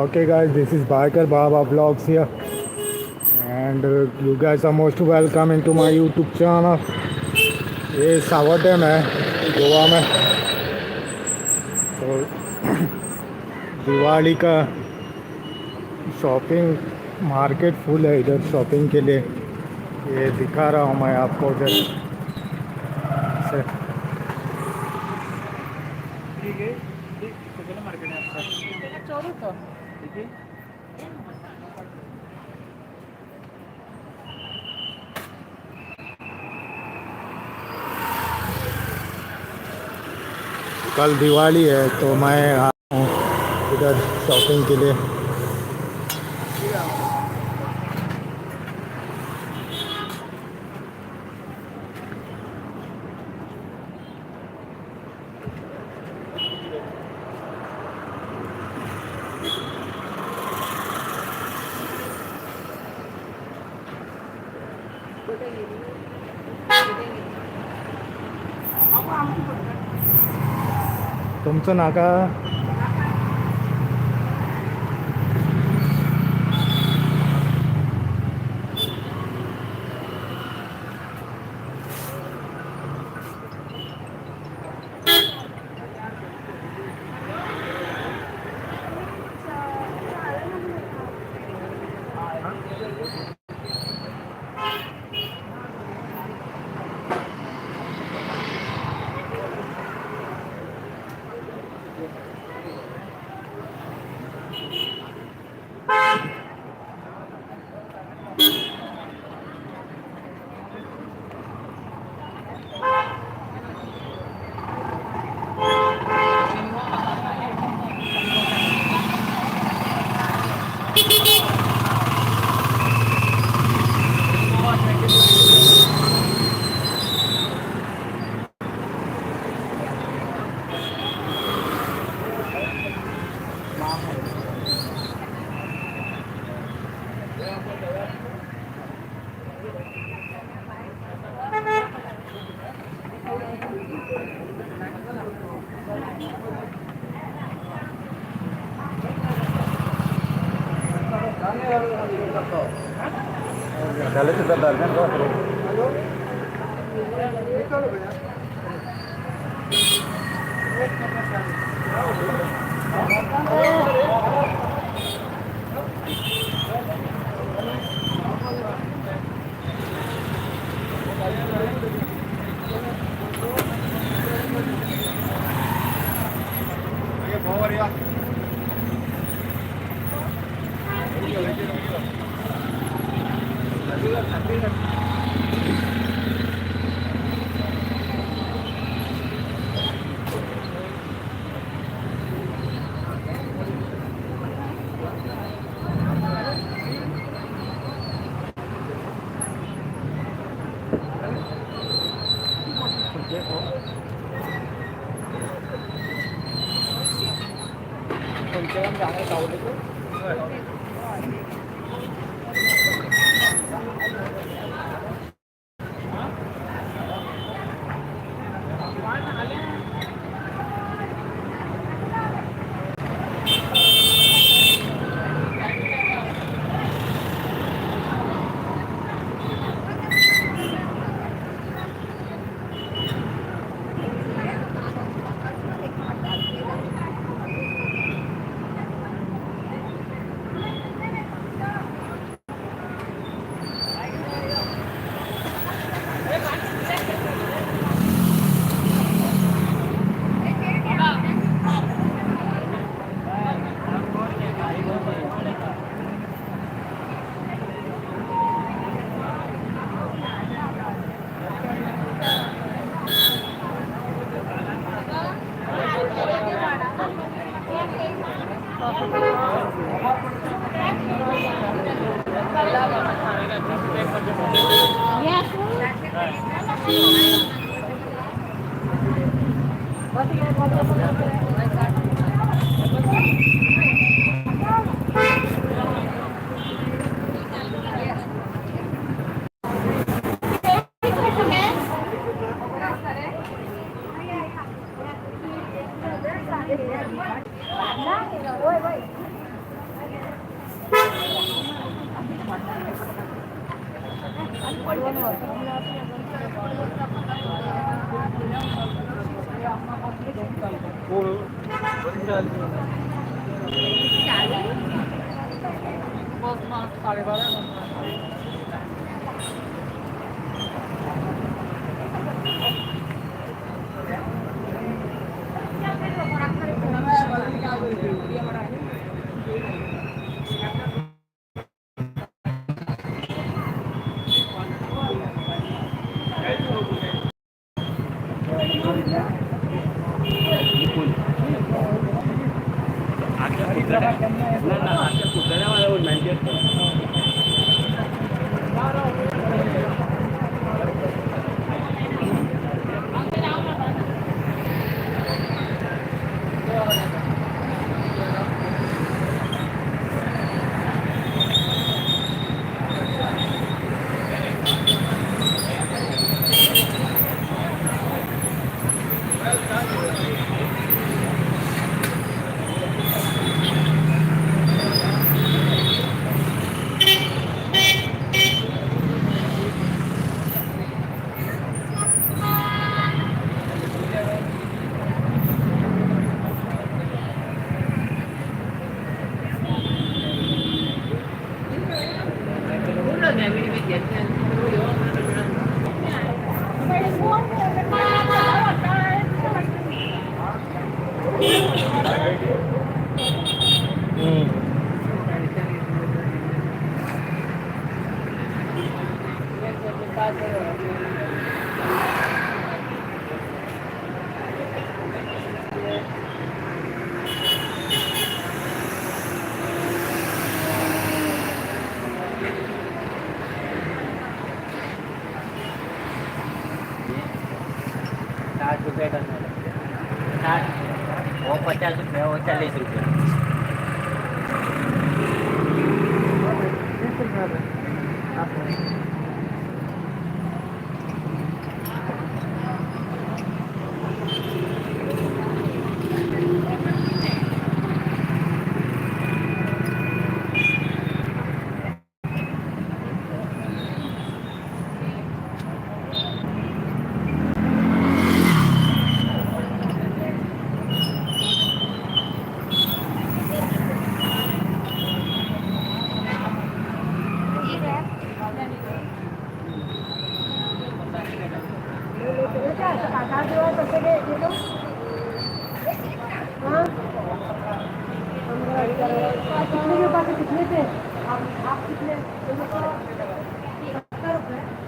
Okay, guys, this is Biker Baba Vlogs here, and you guys are most welcome into my YouTube channel. ये सावर dam है गोवा में। तो दिवाली का shopping market फुल है इधर शॉपिंग के लिए। ये दिखा रहा हूँ मैं आपको उधर से। ठीक है। ठीक तो चलो मार्केट में आपका चौदह सौ ठीक है। कल दिवाली है तो मैं आया हूँ इधर शॉपिंग के लिए। तुमचं नाका चले तो दर्जन का ₹60 का 60 वो ₹50 वो ₹40 कितने के पास कितने थे आप कितने 70 रुपए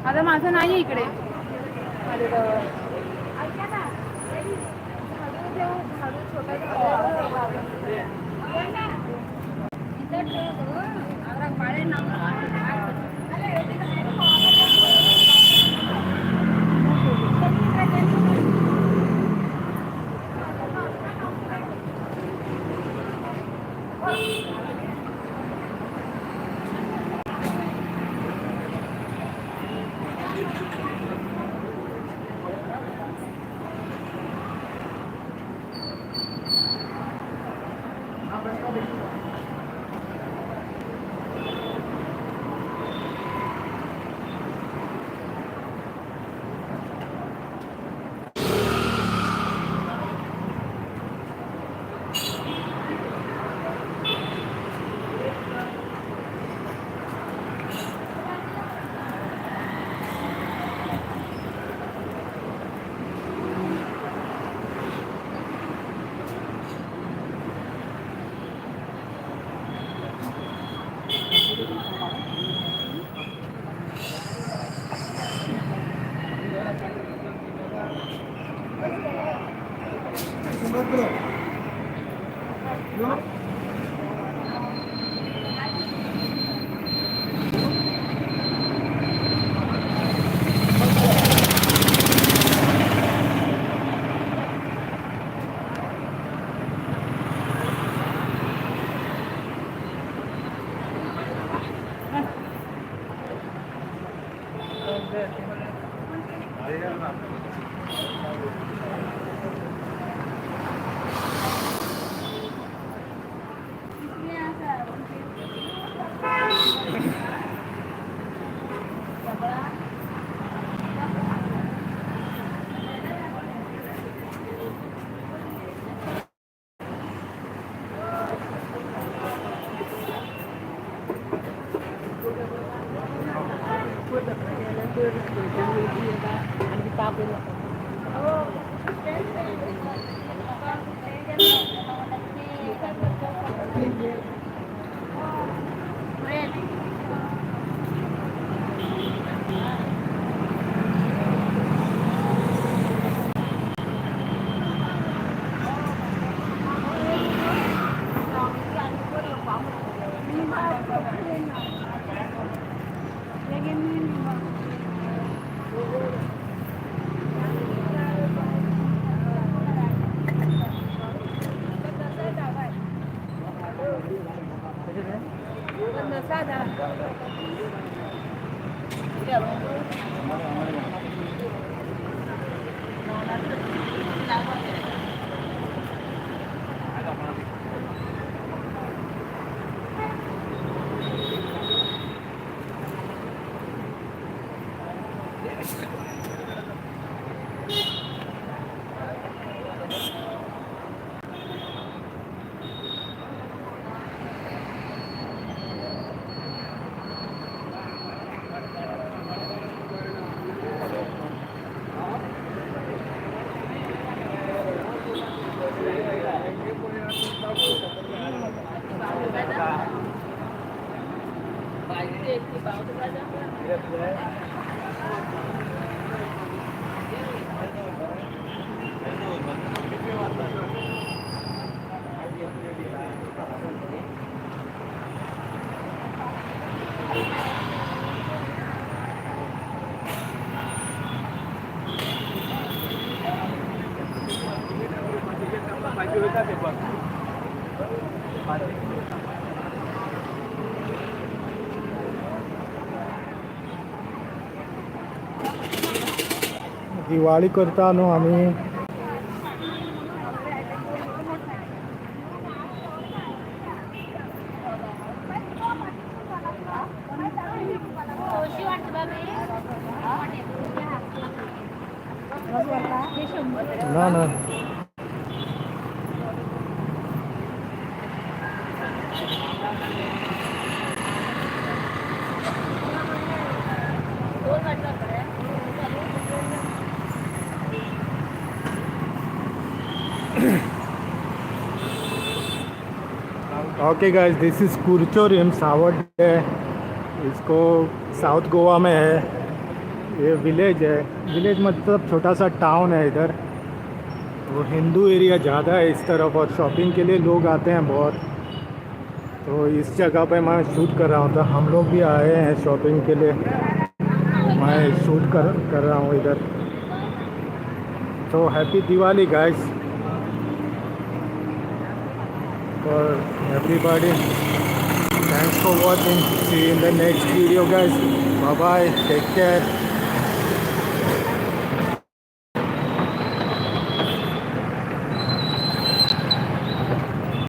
आता माझं नाही इकडे दिवाळी करता न्हू आमी ना ना ओके गाइस, दिस इज़ कुरचोरियम सावट है, इसको साउथ गोवा में है। ये विलेज है, विलेज मतलब छोटा सा टाउन है इधर। वो हिंदू एरिया ज़्यादा है इस तरफ और शॉपिंग के लिए लोग आते हैं बहुत। तो इस जगह पे मैं शूट कर रहा हूँ, तो हम लोग भी आए हैं शॉपिंग के लिए। मैं शूट कर रहा हूँ इधर। तो happy Diwali guys for everybody. Thanks for watching. See you in the next video guys. Bye bye, take care.